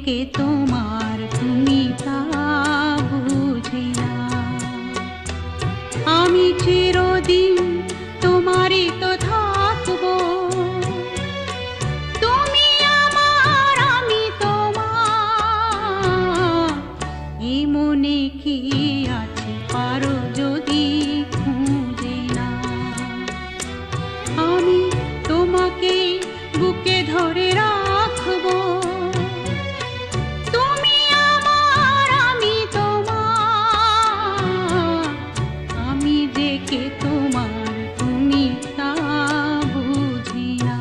কে তোমার তুমি তা বুঝি না। আমি চিরদিন তোমারই তো থাকবো, তুমি আমার আমি তোমার। এই মনে কি আছে পারো যদি খুঁজে না। আমি তোমাকে বুকে ধরে রাখবো, তুমি আমার আমি তোমার। আমি যে কে তোমার তুমি তা বুঝি না।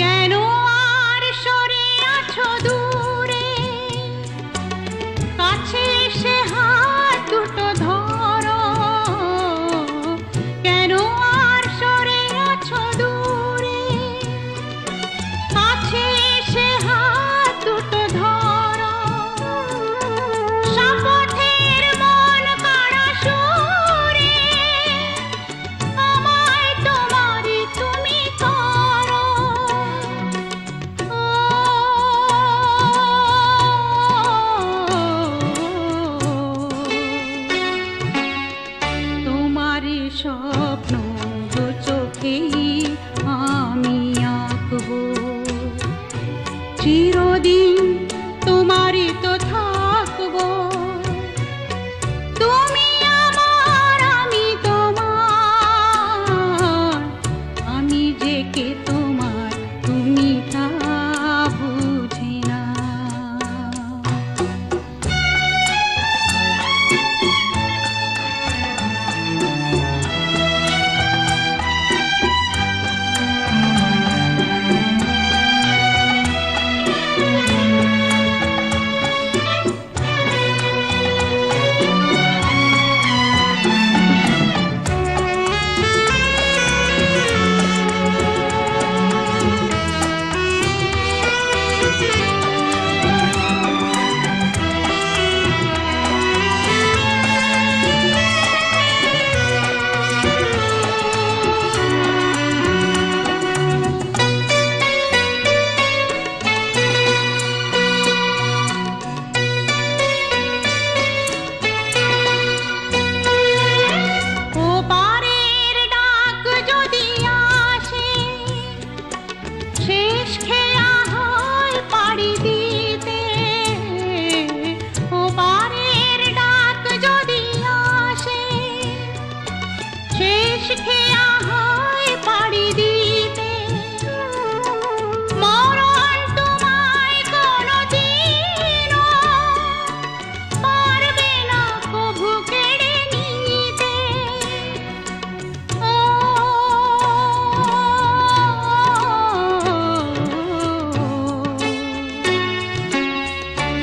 কেন আর সরে আছো দূরে, কাছে এসে হাত দুটো ধরো। কেন আর সরে আছো দূরে, কাছে এসে হাত দুটো ধরো। শপথের মন কাড়া সুরে আমায় তোমারই তুমি করো। তোমার স্বপ্ন দু চোখেই আমি আঁকবো, চিরদিন তোমারই তো থাকবো। তুমি আমার আমি তোমার। আমি যে কে তোমার তুমি তা বুঝি না। ওপারের ডাক যদি আসে, শেষ খেয়া হয় পাড়ি দিতে। ওপারের ডাক যদি আসে, শেষ খেয়া হয় পাড়ি দিতে। মরণ তোমায় কোনোদিনও পারবে না কভু কেড়ে নিতে।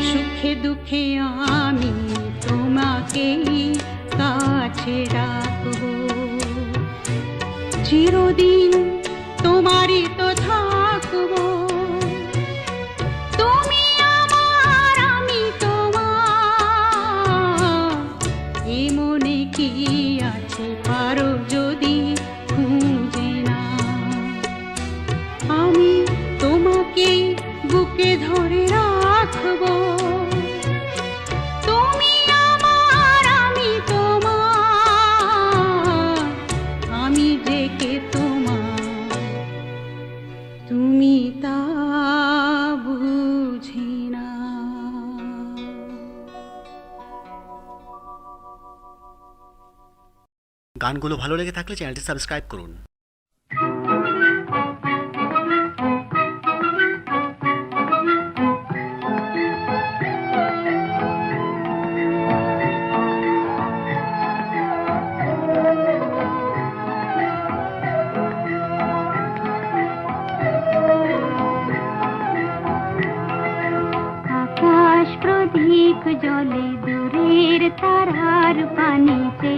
সুখে দুঃখে আমি তোমাকেই কাছে রাখবো, চিরদিন তোমারই তো থাকবো। তুমি আমার আমি তোমার। এই মনে কি আছে পারো যদি খুঁজে না। আমি তোমাকে বুকে ধরে রাখবো, তুমি আমার আমি তোমার। আমি যে কে তোমার তুমি তা বুঝি না। গানগুলো ভালো লেগে থাকলে চ্যানেলটি সাবস্ক্রাইব করুন। জলে দূরের তারার পানিতে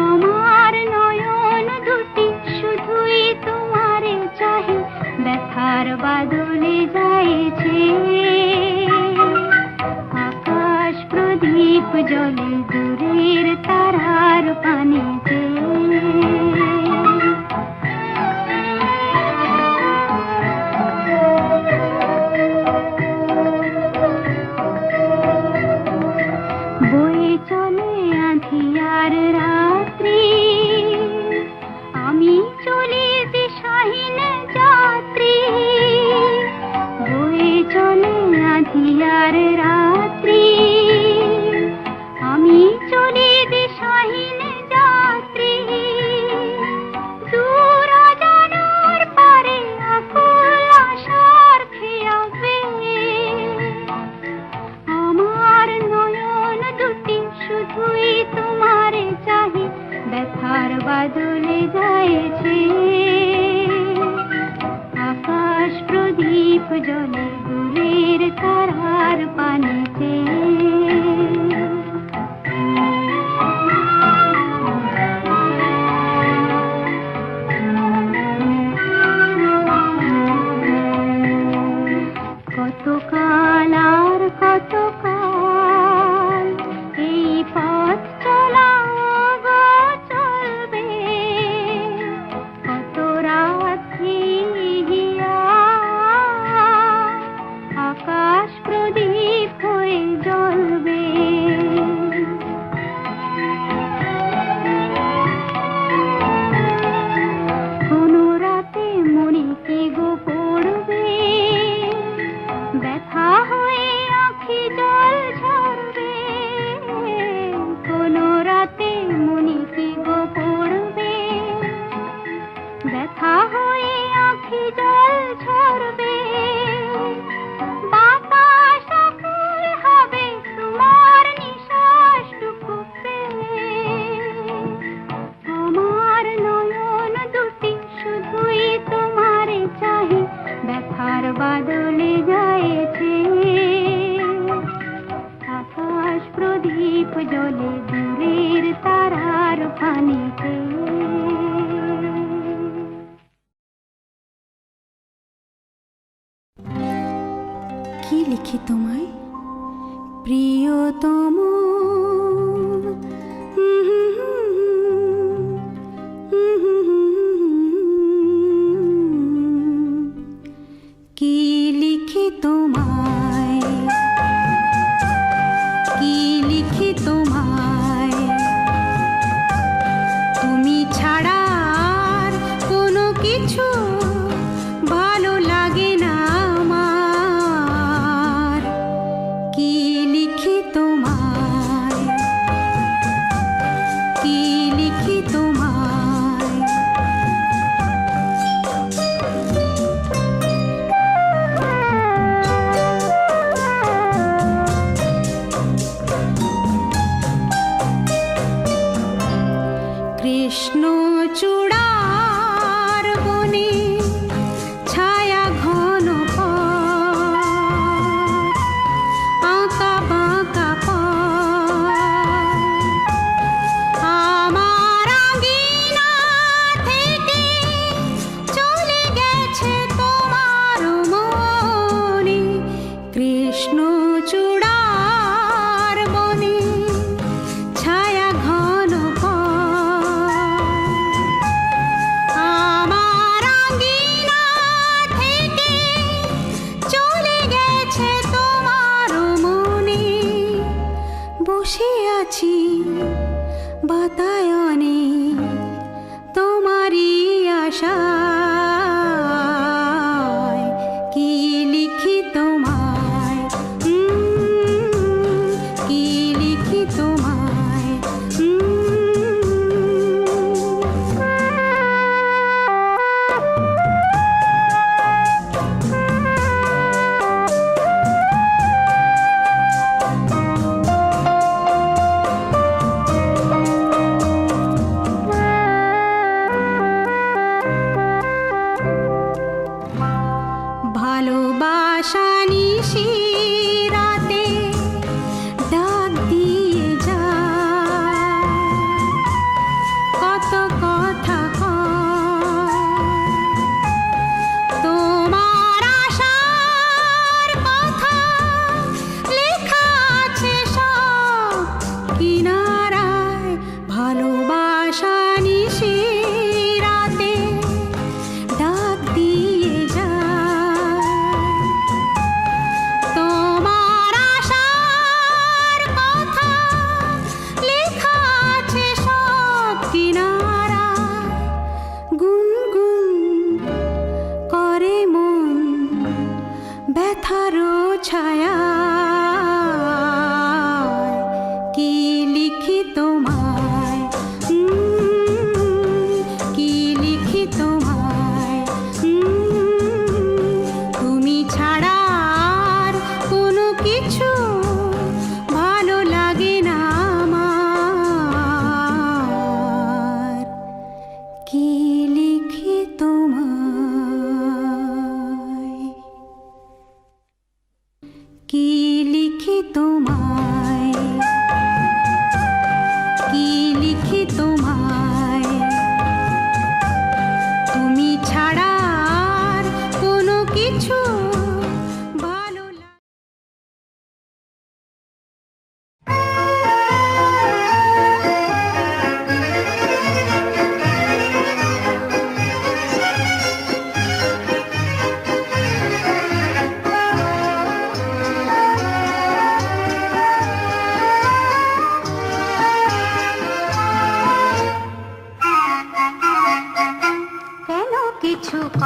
আমার নয়ন দুটি শুধুই তোমারে চাহে ব্যথার বাদলে যাইছে আকাশ প্রদীপ জলে দূরের তারার পানিতে বয়ে চলে আঁধিয়ার রাত্রি আমি চলি দিশাহীন যাত্রী বয়ে চলে আঁধিয়ার রাত্রি আমি চলি দিশাহীন যাত্রী দূর অজানার পারে আকুল আশার খেয়াবে আমার নয়ন দুটি শুধুই তোমারে চাহি ব্যথার বাদলে যাইছে আকাশ প্রদীপ জলে দূরের তারার পানিতে কতকাল আর কতকাল এই পথ চলা গো চলবে কত রাত হিয়া আকাশ প্রদীপ হয়ে জ্বলবে কোনো রাতে মনে কি গো পড়বে ব্যথা হয়ে আঁখি জল ঝরবে কোনো রাতে মনে কি গো পড়বে ব্যথা হয়ে আঁখি জল ঝরবে বাতাস আকুল হবে তোমার নিঃশ্বাসটুকু পেয়ে আমার নয়ন দুটি শুধুই তোমারে চাহি ব্যথার বাদলে যাইছে আকাশ প্রদীপ জলে দূরের তারার পানিতে কি লিখি তোমায় প্রিয়তম কি লিখি তোমায় কি লিখি তোমায় তুমি ছাড়া আর কোনো কিছু ভালো লাগে না আমার কি লিখি তোমায় কি লিখি তোমায় কৃষ্ণ চূড়ার বনে ছায়া ঘন আঁকা বাঁকা আমার আঙিনা থেকে চলে গেছে তোমার মনে কৃষ্ণ চূড়ার বনে ছায়া ঘন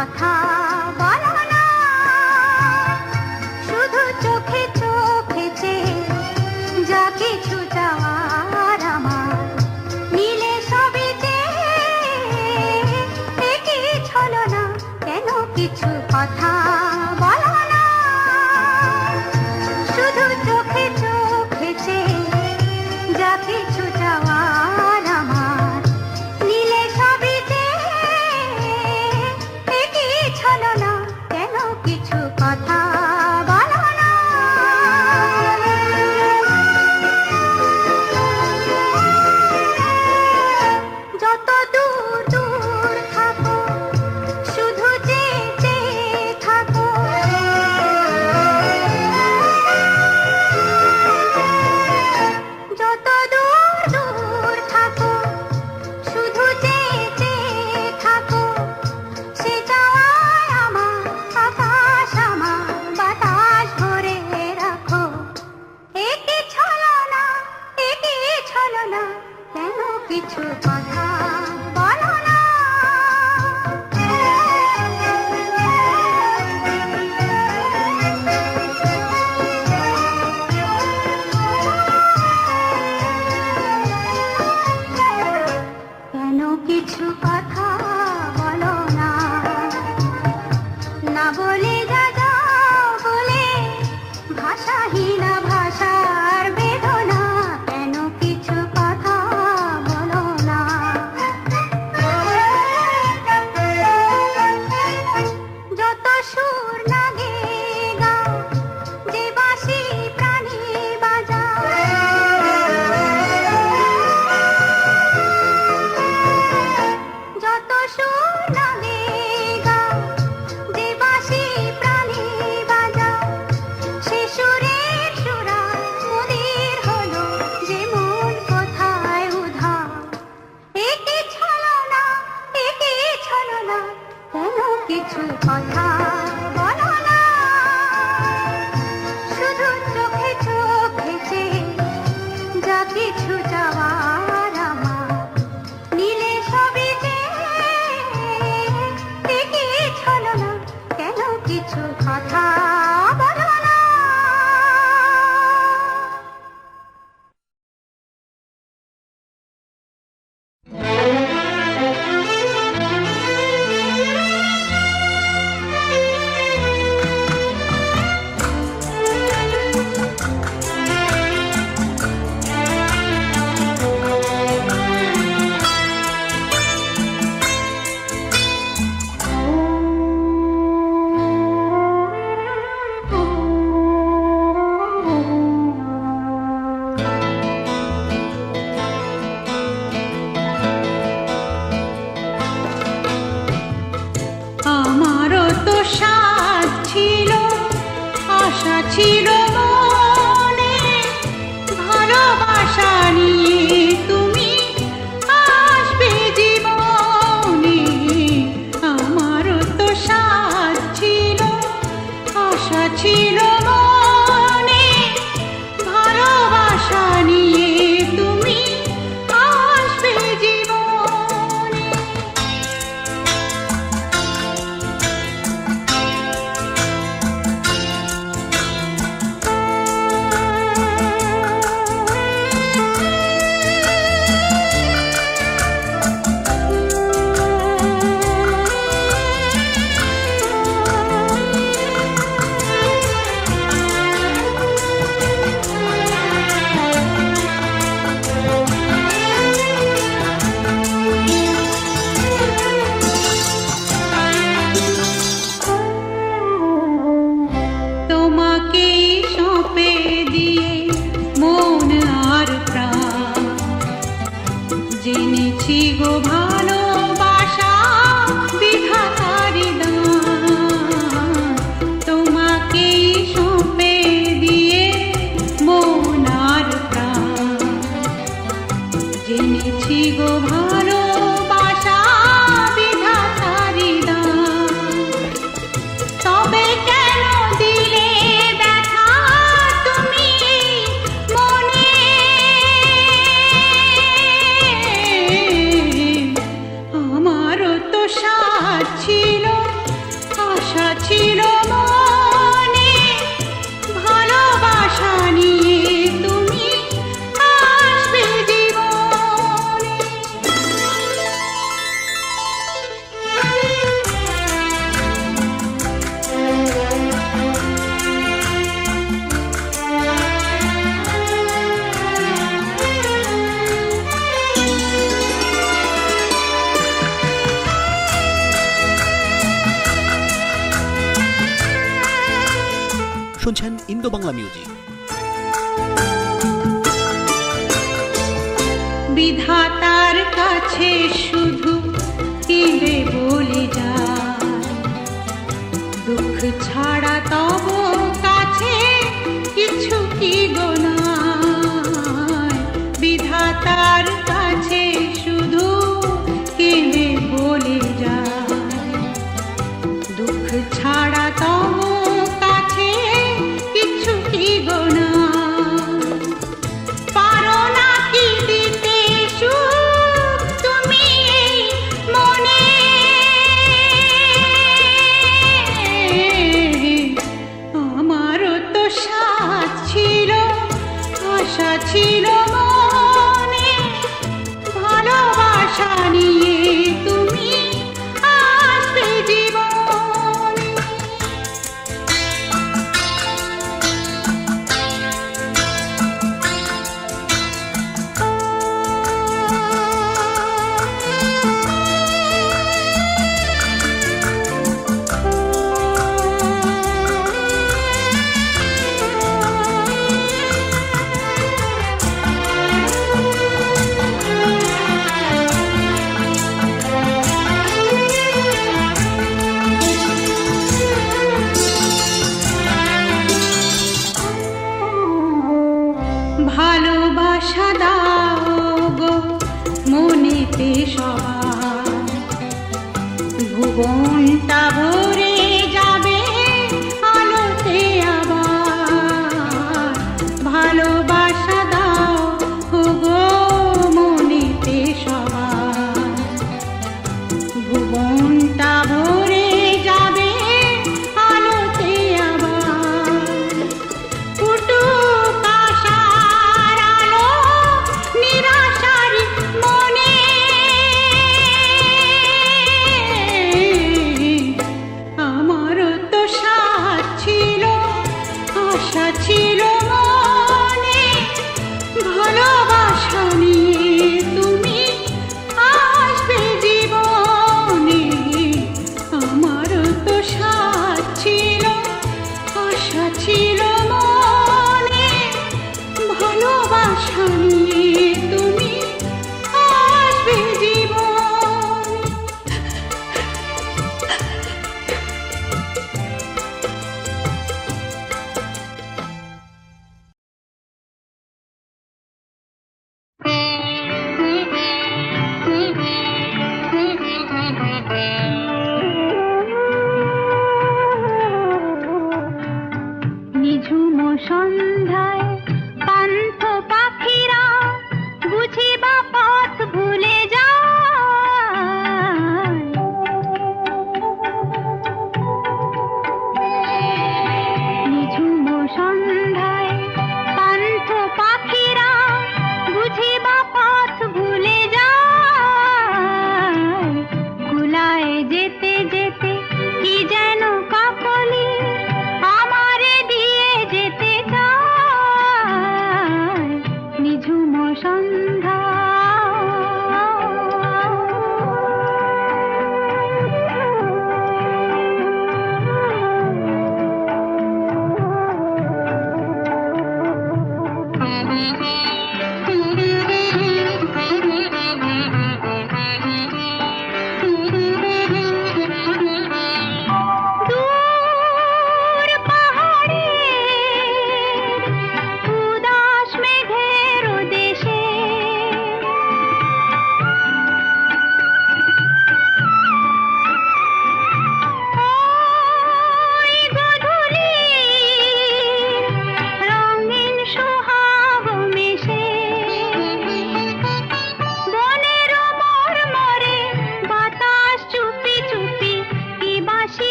কথা বলো না, শুধু চোখে চোখে চেয়ে যা কিছু চাওয়ার আমার নিলে সবই চেয়ে কি ছলো না, কেন কিছু কথা বলো না, শুধু চোখে চোখে চেয়ে যা কিছু চাওয়ার আমার নিলে সবই চেয়ে কি ছলো না, কেন কিছু কথা বলো না। যত দূর দূর থাকো শুধু চেয়ে থাকো, যত দূর দূর থাকো শুধু চেয়ে থাকো, সে চাওয়ায় আমার আকাশ আমার বাতাস ভরে রাখো, একে ছলো না, একে ছলো না, কেন কিছু কথা বলো না। কেন কিছু কথা বলো না, না বলে যা যাও বলে ভাষাহীন ভাষার বেদনা, কেন কিছু কথা বলো না। যত সুর লাগে গাও, যে বাঁশি প্রাণী বাজাও, যত সুর লাগে গাও, যে বাঁশি প্রাণী বাজাও, সে সুরের সুরায় মুদির হলো যে মন কোথায় উধাও, একে ছলো না, একে ছলো না, কেন কিছু কথা বলো না, শুধু চোখে চোখে চেয়ে যা কিছু চাওয়ার আমার নিলে সবই চেয়ে কি ছলো না, কেন কিছু কথা বলো না। আমারও তো সাধ ছিল, আশা ছিল মনে, ভালোবাসা নিয়ে তুমি আসবে জীবনে। আমারও তো সাধ ছিল, আশা ছিল মনে, ভালোবাসা নিয়ে তুমি আসবে জীবনে। তোমাকেই সঁপে দিয়ে মন আর প্রাণ, জেনেছি গো ভালোবাসা বিধাতার দান। তোমাকেই সঁপে দিয়ে মন আর প্রাণ, জেনেছি গো ভালোবাসা বিধাতার দান। তবে কেন দিলে ব্যথা তুমি মনে, আমারও তো সাধ ছিল, ছিল মনে ভালোবাসা নিয়ে তুমি আসবে জীবনে। শুনছেন ইন্দো বাংলা মিউজিক। বিধাতার কাছে শুধু কেঁদে বলে যায়, দুঃখ ছাড়া তব কাছে কিছু কি গো নাই। বিধাতার কাছে শুধু কেঁদে বলে যায়, দুঃখ ছাড়া তব কাছে কিছু কি গো নাই। পারো না কি দিতে সুখ তুমি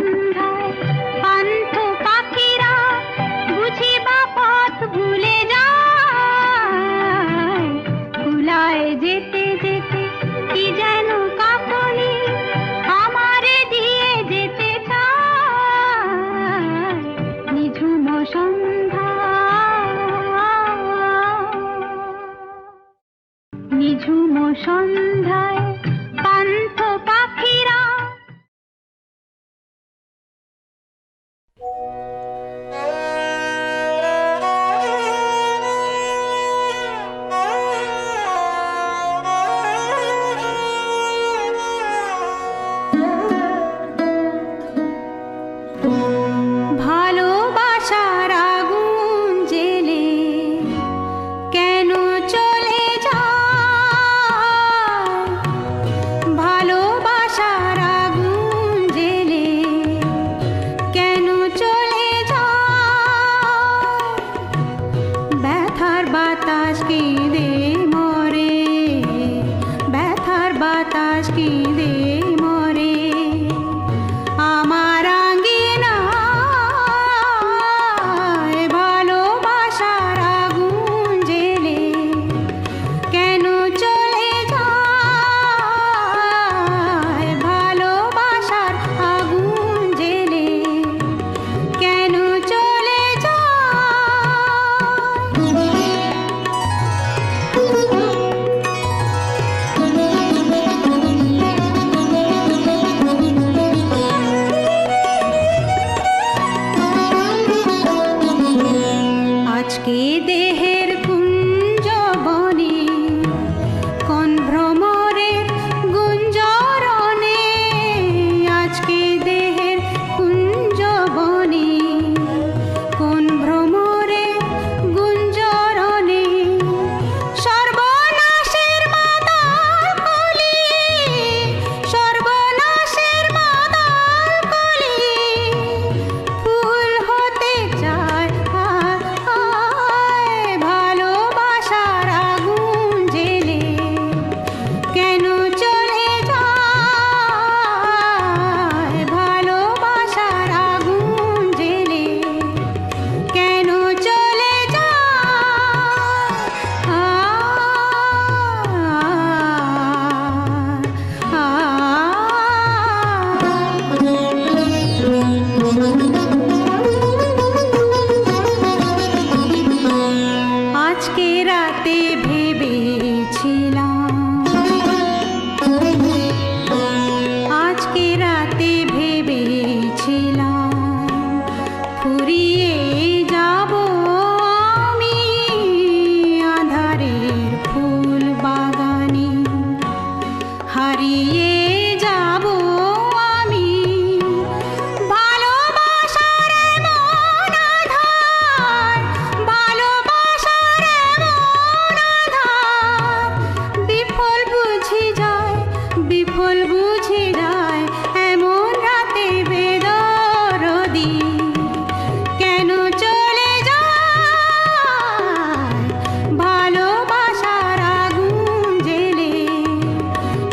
সন্ধ্যায় পান্থ পাখিরা বুঝি বা পথ ভুলে যায়, কুলায় যেতে যেতে কি যেন কাকলি আমারে দিয়ে যেতে চায়, নিঝুম নিঝুম সন্ধ্যায় পান্থ পাখিরা। ভালোবাসার আগুন জেলে কেন চলে যায়, ভালোবাসার আগুন জেলে কেন চলে যায়, ব্যথার বাতাস কেঁদে মরে, ব্যথার বাতাস কেঁদে মরে আমার আঙ্গিনায়, ভালোবাসার আগুন জেলে কেন চলে যায়, ভালোবাসার আগুন জেলে কেন চলে আজকে দেহের কুঞ্জবনে কোন ভ্রমরের গুঞ্জরণে, আজকে দেহের কুঞ্জবনে কোন ভ্রমরের গুঞ্জরণে সর্বনাশের মাতাল কলি, সর্বনাশের মাতাল কলি ফুল হতে চায়, ভালোবাসার আগুন জেলে কেন চলে যায়, ভালোবাসার আগুন জেলে কেন চলে আজকে রাতে ভেবেছিলাম, আজকে রাতে ভেবেছিলাম ফুরিয়ে যাব আমি আঁধারের ফুল বাগানে, হারিয়ে যাব আমি ভালোবাসার এমন আধার, ভালোবাসার এমন আধার বিফল বুঝি যায়, বিফল বুঝি যায় এমন রাতে বেদরদি কেন চলে যায়, ভালোবাসার আগুন জেলে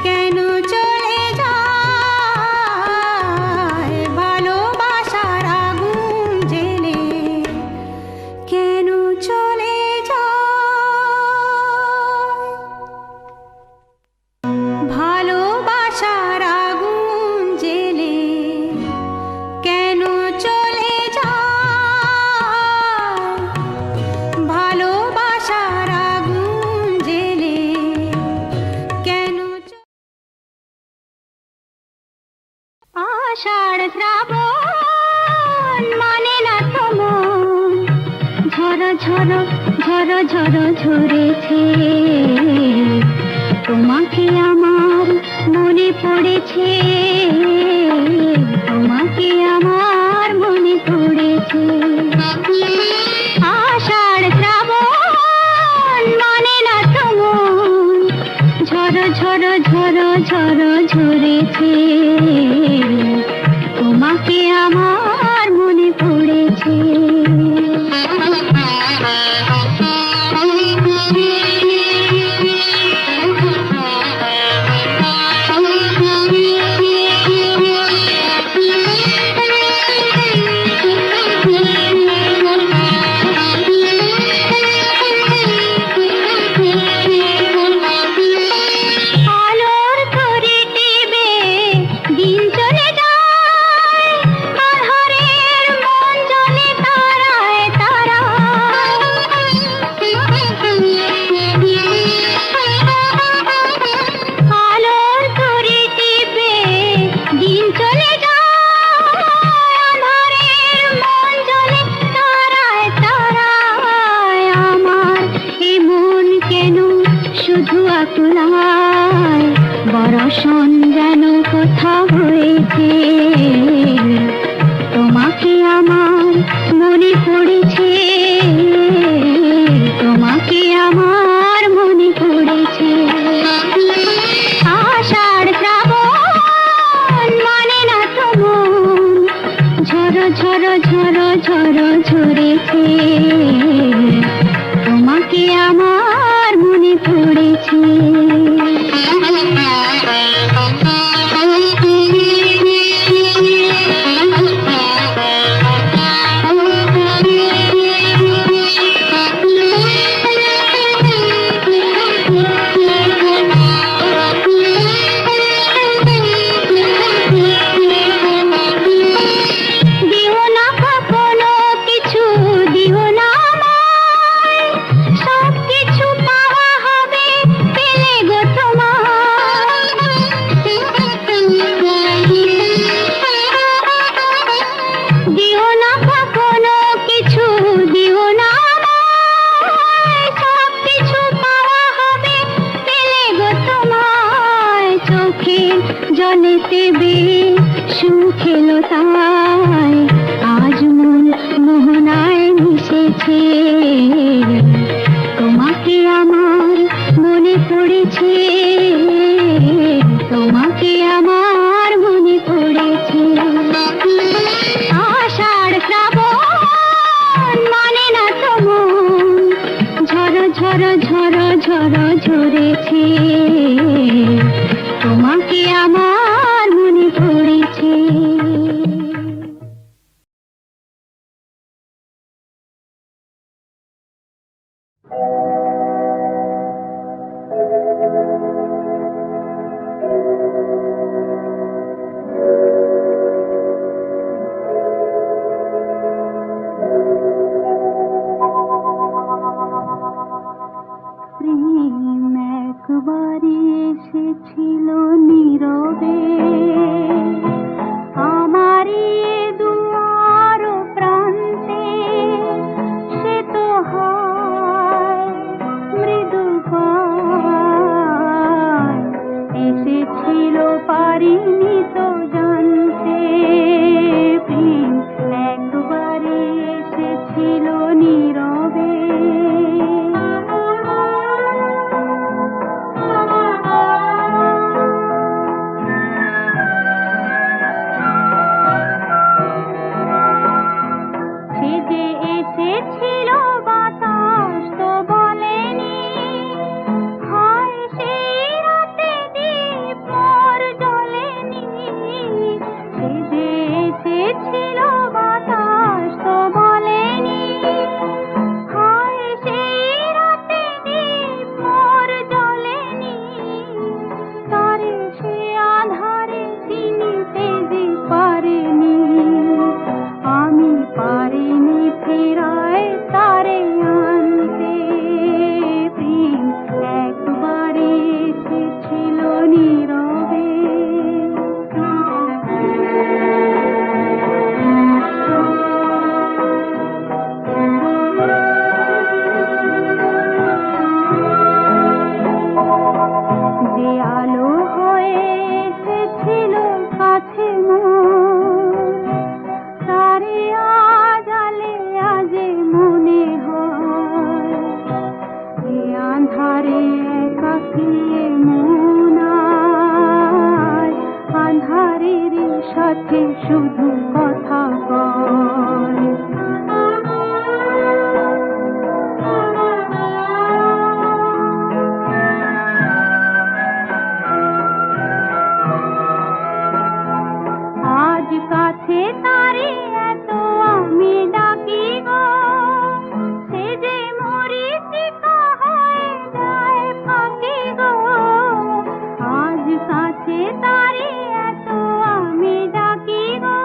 কেন চলে যায়, ভালোবাসার আগুন জেলে কেন চলে যায়, ভালোবাসার আগুন জেলে কেন চলে যায়, ভালোবাসার আগুন জেলে কেন আষাঢ় শ্রাবণ মানে না তো মন, ঝরো ঝরো ঝরো ঝরো ঝরেছে, তোমাকে আমার মনে পড়েছে, তোমাকে আমার মনে পড়েছে, আষাঢ় শ্রাবণ মানে না তো মন, ঝরো ঝরো ঝরো ঝরো ঝরেছে, তোমাকে আমার মনে পড়েছে। ঝড় ঝড় ঝড় ঝরেছে, তোমাকে আমার মনে পড়েছে। জলেতে সুখ এলো তাই আজ মন মোহনায় মিশেছে, তোমাকে আমার মনে পড়েছে, তোমাকে আমার মনে পড়েছে। আষাঢ় শ্রাবণ মানে না তো মন, ঝড় ঝড় ঝড় ঝড় ঝরেছে, তোমাকে আমার মনে পড়েছে। প্রেম একবারই এসেছিল নীরবে, আমারই দুয়ার প্রান্তে, সে তো হয় মৃদু পায়, এসেছিল পারিনি তো জানতে, প্রেম একবারই এসেছিল নীরবে। সাথে শুধু কথা বল। আজ কাছে তারে এত আমি ডাকি গো, সে যে মরীচিকা হয়ে যায় ফাঁকি গো। আজ কাছে তারে এত আমি ডাকি গো,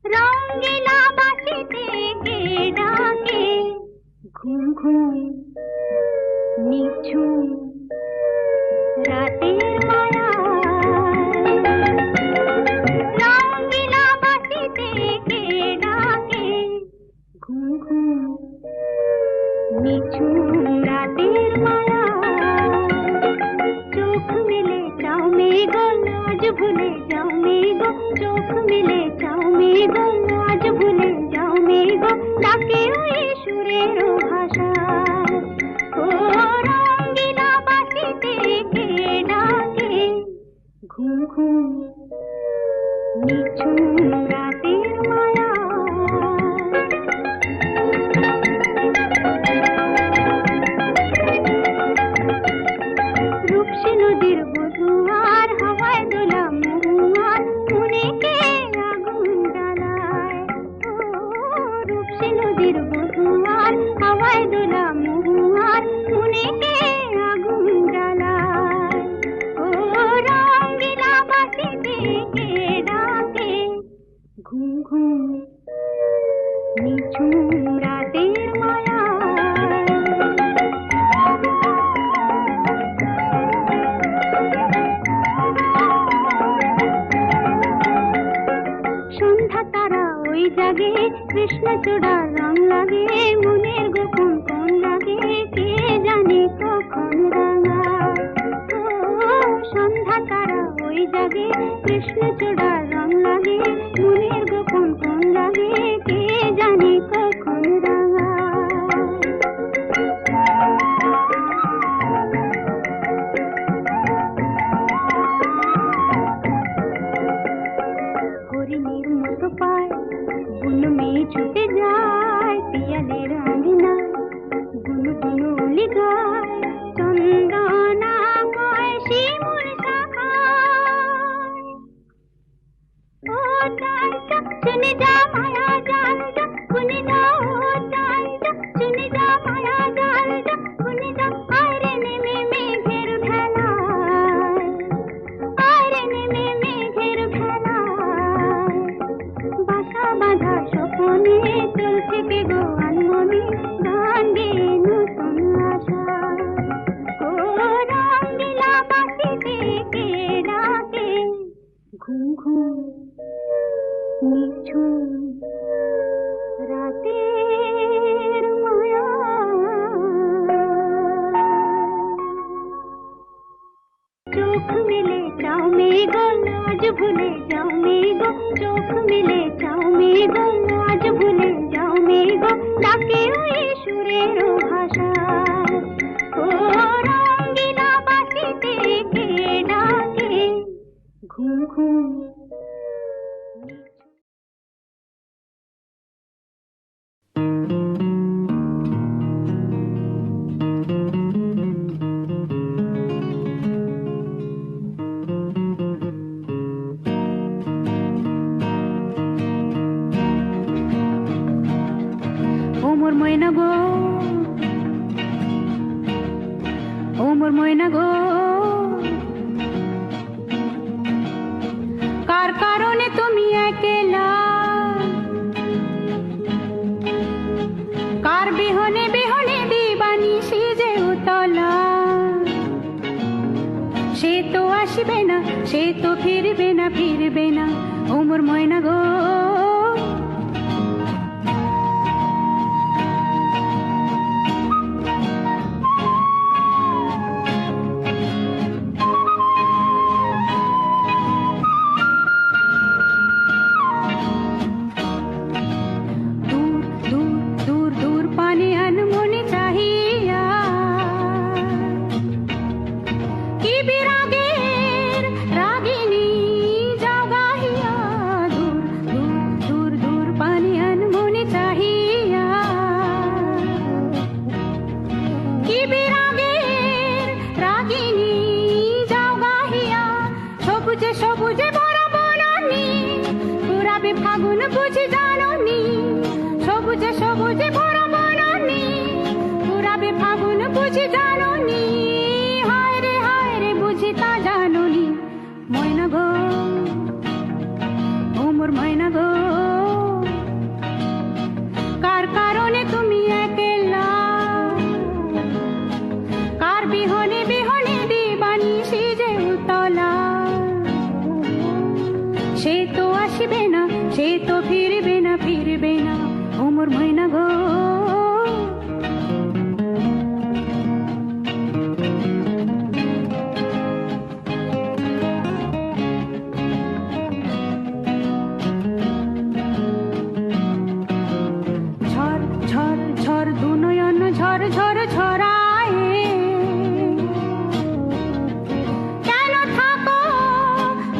রঙিলা বাঁশিতে কে ডাকে ঘুম ঘুম নিঝুম রাতের মায়া। রঙিলা বাঁশিতে কে ডাকে ঘুম ঘুম নিঝুম রাতের মায়া। চোখ মেলে চাও মেঘো আজ ভুলে যাও মেঘো, চোখ মেলে চাও মেঘো আজ ভুলে যাও মেঘো, ডাকে ওই সুরের ভাষা। ও রঙিলা বাঁশিতে কে ডাকে ঘুম ঘুম নিঝুম রাতের মায়া। রূপসী নদীর বধুয়ার হাওয়ায় দোলা মহুয়ার মনেকে আগুন জ্বালায়। ও রূপসী নদীর বধুয়ার হাওয়ায় দোলা মহুয়ার মনেকে আগুন জ্বালায়। ও রঙিলা বাঁশিতে কে ডাকে ঘুম ঘুম নিঝুম রাতের মায়া। সন্ধ্যা তারা ওই জাগে কৃষ্ণচূড়া রং লাগে, মনের গোপন কোন লাগে কে জানে কখন রাঙায়। ও সন্ধ্যা তারা ওই জাগে কৃষ্ণচূড়া রং লাগে, মনের গোপন কোন লাগে কে জানে কখন রাঙায়। হরিণীর মতো পায় বুন মেয়ে ছুটে যায়, পিয়ালের আঙ্গিনা গুনু গুনু উলি গায়, চন্দনা কয় শিমুল শাখায়। ও চাঁদা শুনে যা মায়া জালটা শুনে যা, ও চাঁদা শুনে যা মায়া জালটা শুনে যা, আরে নেমে মেঘের ভেলায়, আরে নেমে মেঘের ভেলায়। বাসা বাঁধা স্বপনে চলছে কে গো আনমনে, গান গেয়ে নতুন আশা। ও রঙিলা বাঁশিতে কে ডাকে ঘুম ঘুম নিঝুম রাতের মায়া। চোখ মেলে চাও মেঘো আজ ভুলে যাও মেঘো, চোখ মেলে চাও মেঘো আজ ভুলে যাও মেঘো, ডাকে ওই সুরের ভাষা। ও রঙিলা বাঁশিতে কে ডাকে ঘুম ঘুম। ও মোর ময়না গো, ও মোর ময়না গো, কার কারণে তুমি একলা, কার বিহনে বিহনে দিবানি সিজে উতলা। সে তো আসবে না, সে তো ফিরবে না, ফিরবে না, ও মোর ময়না গো। সবুজে ভরা বনানি, পুরাবে ফাগুন বুঝি জাননি, সবুজে সবুজে ভরা বনানি, পুরাবে ফাগুন বুঝি জাননি। হায় ঝর ঝর ঝরায়। কেন থাকো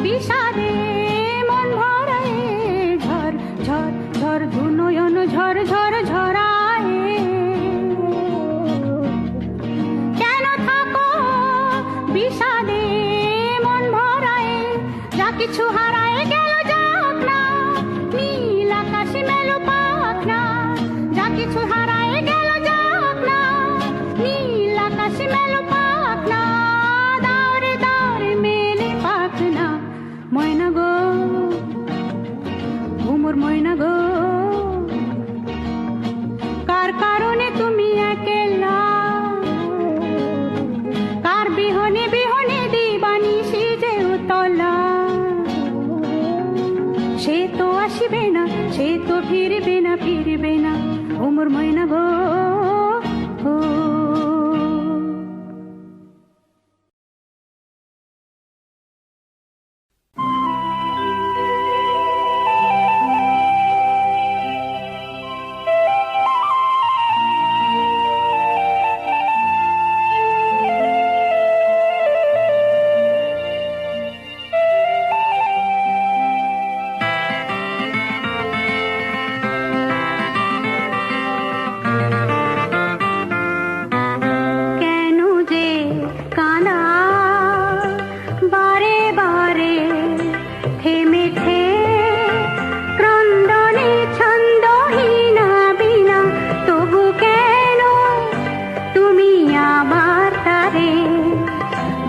বিষাদে মন ভরায়, ঝর ঝর ঝর দুনয়ন ঝর ঝর ঝরায়। কেন থাকো বিষাদে মন ভরায়, যা কিছু হারায় গেল যাক না, নীল আকাশে মেলো পাক না। যা কিছু হারায় গেল যাক না, নীল আকাশে মেলো পাক না। দাওরে দাওরে মেলে পাক না, ময়না গো ঘুমোর ময়না গো। কার কারণে তুমি একলা, কার বিহনে বিহনে দিবানিশি যে উতলা। সে তো আসিবে না, সে তো ফিরবে না, ফিরবে না ও মোর ময়না গো।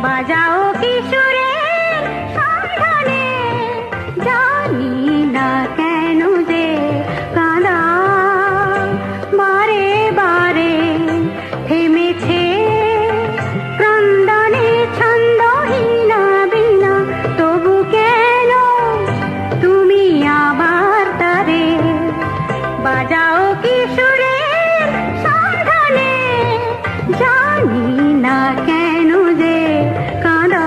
বাজাও কিশোরের সন্ধানে, জানি না কেন যে কাঁদা বারে বারে থেমেছে ক্রন্দনে ছন্দহীনা বীণা। তবু কেন তুমি আবার তারে বাজাও কিশোরের সন্ধানে, জানি না কেন যে কাঁদা।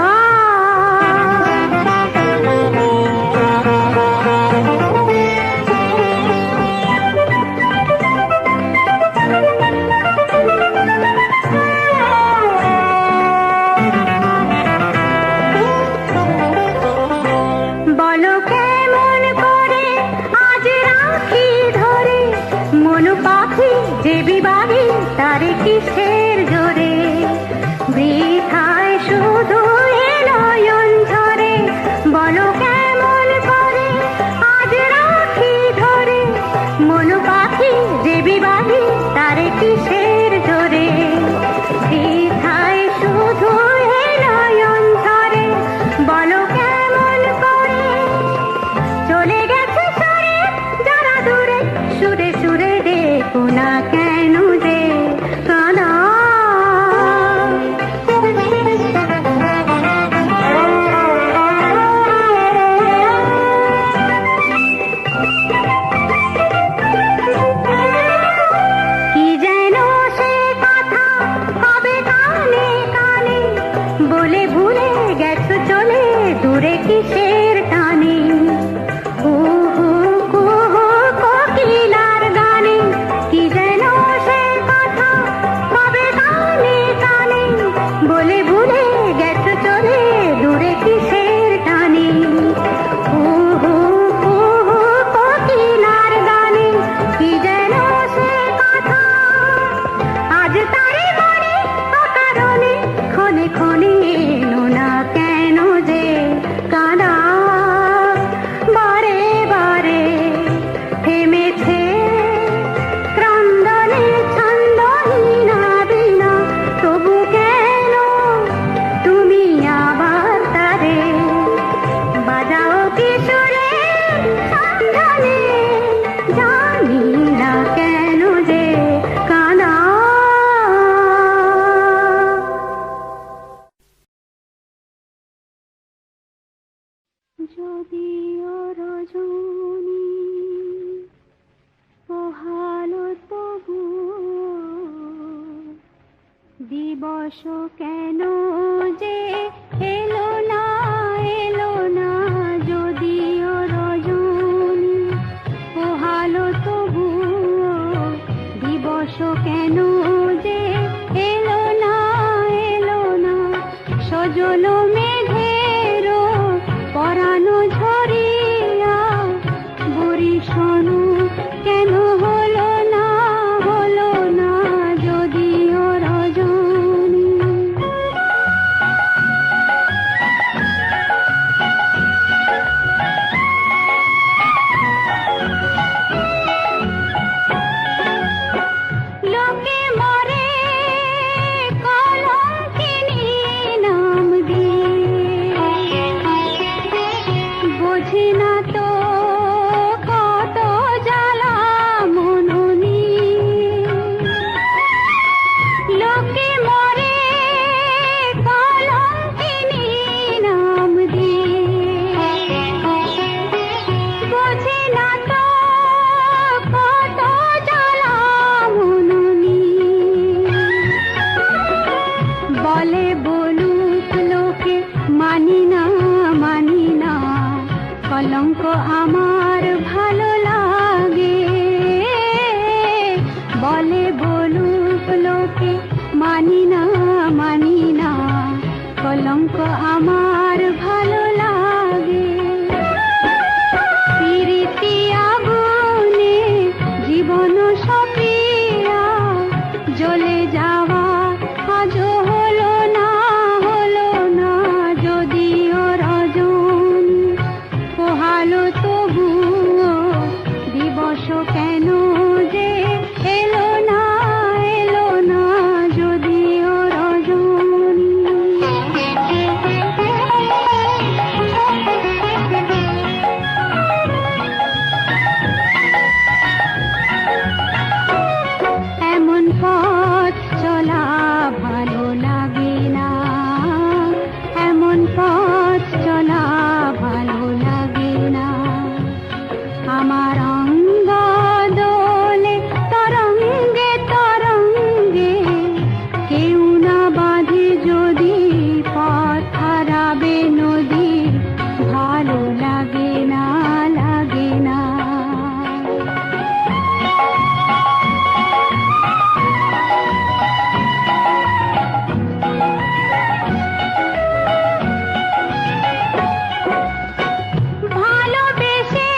বলো কেমন করে আজ রাখি ধরে, মন পাখি যে বিবাহী তারে কিসের জোরে। বৃথায় শুধু এ নয়ন ঝরে, বলো কেমন করে আজ রাখি ধরে, মন পাখি যে বিবাহী তারে কিসের জোরে। বৃথায় শুধু এ নয়ন ঝরে, বলো কেমন করে চলে গেছে সরে যারা দূরে। সুরে সুরে দেখো না কেন যে কাঁদা। কি যেন সে কথা কবে কানে কানে বলে ভুলে গেছো চলে দূরে কিসের টানে। কোকিলার গানে কি যেন সে কথা কবে কানে কানে বলে ভুলে গেছো চলে দূরে কিসের টানে। কোকিলার গানে কি যেন সে কথা আজ তারে মনে অকারণে ক্ষণে ক্ষণে এলো না কেন যে কাঁদা। বারে বারে থেমেছে ক্রন্দনে ছন্দহীনা বীণা। তবু কেন তুমি আবার তারে বাজাও কিশোরের সন্ধানে, জানি না কেন যে কাঁদা। যদিও রজনী পোহালো তবু দিবস কেন যে এলো না এলো না। যদিও রজনী পোহালো তবু দিবস কেন যে হলো মেঘেরও পরানো ঝরিয়া, বরি শোনো কেন হলো না যদিও রজনী। লোকে মরে কলঙ্কিনী নাম দিয়ে, বোঝে না তো কত জ্বালা মননি। লোকে মরে কলঙ্কিনী নাম দিয়ে, বোঝে না তো কত জ্বালা মননি। বলে বলুক লোকে মানি না, কলঙ্ক আমার ভালো লাগে। বলে বলুক লোকে মানি না, কলঙ্ক আমার ভালো লাগে। প্রীতি আগুনে জীবন সপিয়া জ্বলে যাওয়া আজও হলো না যদিও রজনী। পোহালো তবুও দিবস কেন যে এলো না যদিও রজনী। এমন পথ চলা ভালো লাগে না, এমন পথ চলা ভালো লাগে না। আমার অঙ্গ দোলে তরঙ্গে তরঙ্গে, কেউ না বাঁধে যদি পথ হারাবে নদী, ভালো লাগে না। ভালোবেসে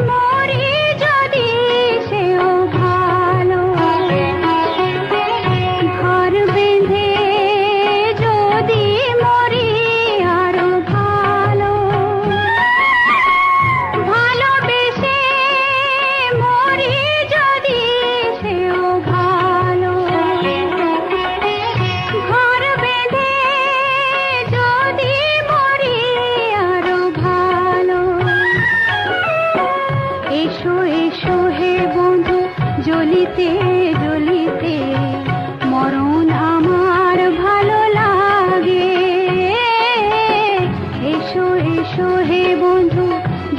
মরি যদি সেও ভালো, ঘর বেঁধে যদি মরি আরো ভালো। ভালোবেসে মরি যদি সেও ভালো, ঘর বেঁধে যদি মরি আরো ভালো। এসো এসো হে বন্ধু জ্বলিতে জ্বলিতে, মরণ আমার ভালো লাগে। এসো এসো হে বন্ধু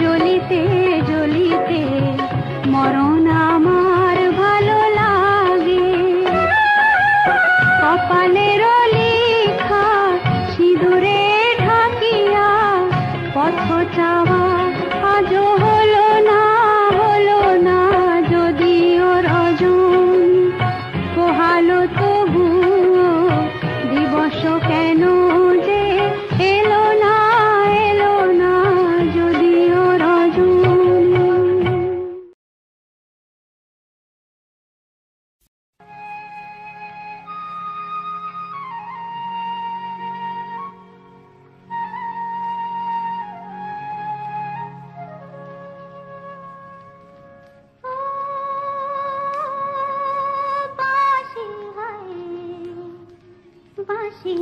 জ্বলিতে জ্বলিতে, মরণ আমার ভালো লাগে। কপালের লেখা সিঁদুরে ঢাকিয়া পথ চাওয়া আজও হলো না যদিও রজনী। পোহালো তবুও দিবস কেন যে এলো না যদিও রজনী। বাঁশি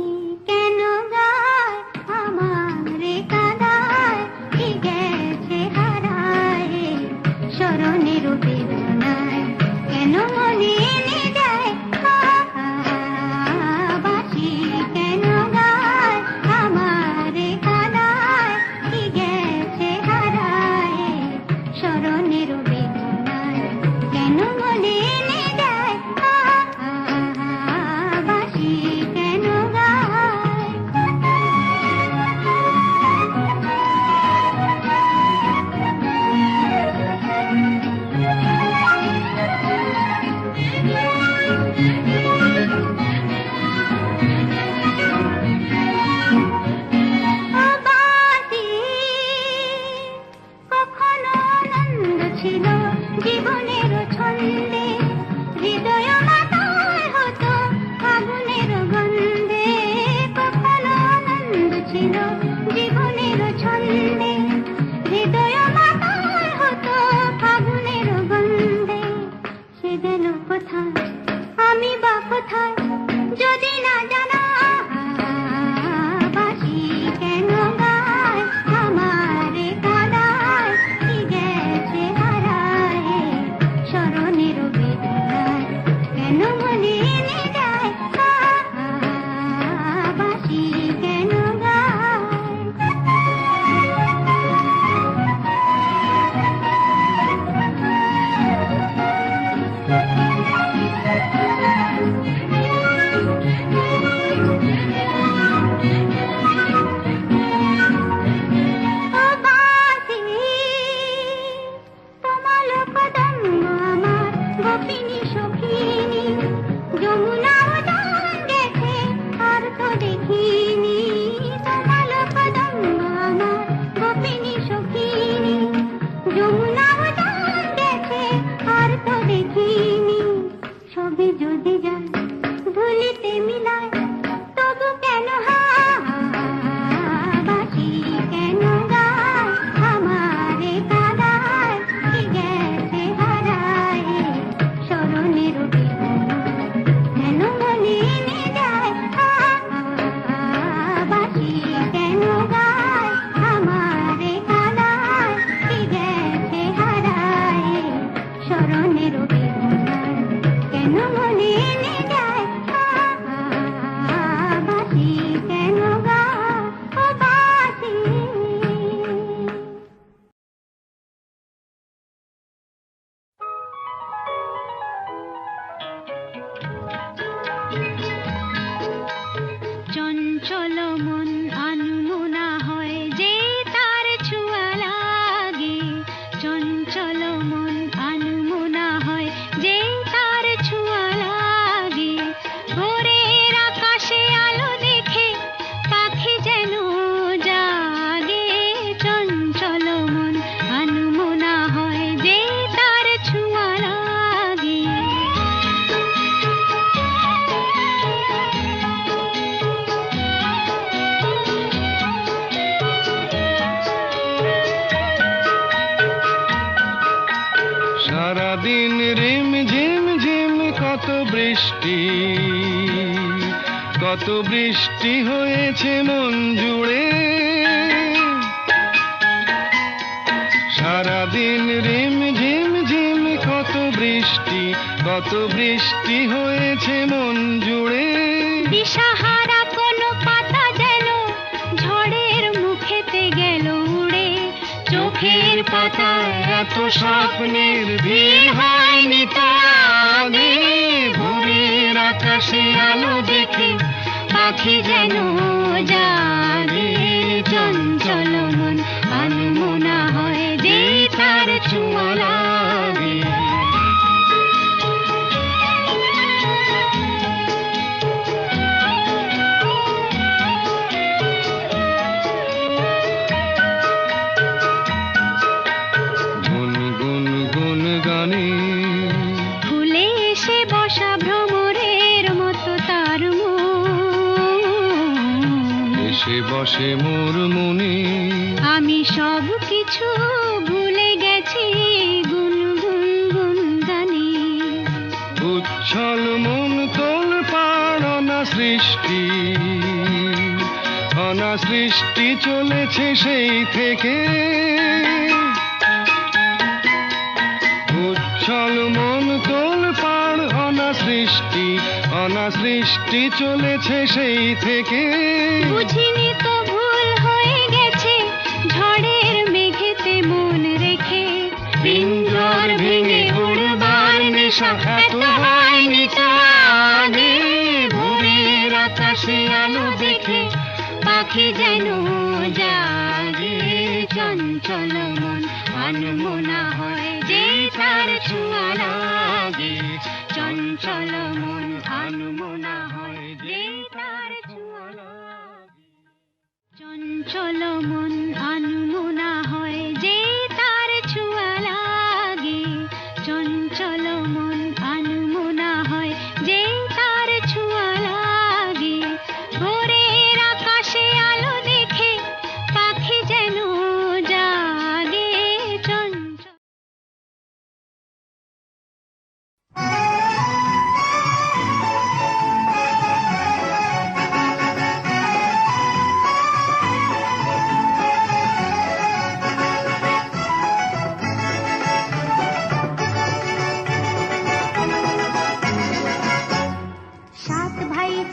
কেন গায় আমারে কাঁদায়, কি গেছে হারায় স্মরণের বেদনায়, কেন মনে এনে দেয় বাঁশি কেন গায় আমারে কাঁদায়, কি গেছে হারায় স্মরণের বেদনায়, কেন মনে এনে দেয় বাঁশি কেন গায়। কোথায় যদি না জানা, বাঁশি কেন গায় আমারে কাদায়, কি গেছে হারায় স্মরণের বেদনায়, কেন মনে এনে যায় বাঁশি কেন গায়। গোপিনী সখিনী যমুনাও দান গেছে আর তো দেখিনি, তোমার কদম্ব আমার গোপিনী সখিনী যমুনাও দান গেছে আর তো দেখিনি। সবে যদি যায় ধুলিতে মিলায় তবু কেন বাঁশি কেন গায় আমারে কাদায়, কি গেছে হারায় স্মরণের বেদনায়, কেন মনে এনে যায় বাঁশি কেন গায় আমারে কাদায়, কি গেছে হারায় স্মরণের বেদনায়, কেন মনে এনে যায় বাঁশি কেন গায় ও বাঁশি। চঞ্চল মন আনমনা হয় যে তার ছোঁয়া লাগে, চঞ্চল মন আনমনা হয় যে তার ছোঁয়া লাগে, ভোরের আকাশে আলো দেখে পাখি যেন জাগে, চঞ্চল মন আনমনা হয় যে তার ছোঁয়া লাগে। সারাদিন রিম ঝিম ঝিম কত বৃষ্টি, কত বৃষ্টি হয়েছে মন জুড়ে, সারাদিন রিম ঝিম ঝিম কত বৃষ্টি, কত বৃষ্টি হয়েছে মন জুড়ে। দিশাহারা কোনো পাতা যেন ঝড়ের মুখেতে গেল উড়ে, চোখের পাতায় এত স্বপ্নের ভিড় হয়নি তো আগে, ভোরের আকাশে আলো দেখে পাখি যেন জাগে, চঞ্চল মন আনমনা হয় যে তার ছোঁয়া লাগে। গুনগুন গুন গানে ফুলে এসে বসা ভ্রমরের মতো তার মন, এসে বসে মোর মনে, আমি সব কিছু ভুলে গেছি গুনগুন গুন গানে। উচ্ছল মন তোল পাড় অনা সৃষ্টি, অনা সৃষ্টি চলেছে সেই থেকে, উচ্ছল মন তোল পাড় অনা সৃষ্টি, অনা সৃষ্টি চলেছে সেই থেকে। বুঝিনি তো ভুল হয়ে গেছে ঝড়ের মেঘেতে মন রেখে, পিঞ্জর ভেঙে উড়বার নেশা এত হয়নি তো আগে, ভোরের আকাশে আলো দেখে পাখি যেন জাগে, চঞ্চল মন আনমনা হয় যে তার ছোঁয়া লাগে, চঞ্চল মন আনমনা হয় যে তার ছোঁয়া লাগে, চঞ্চল মন আনমনা হয় যে তার ছোঁয়া লাগে, চঞ্চল মন আনমনা হয় যে তার ছোঁয়া লাগে, ভোরের আকাশে আলো দেখে পাখি যেন জাগে, চঞ্চল।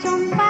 চম্পা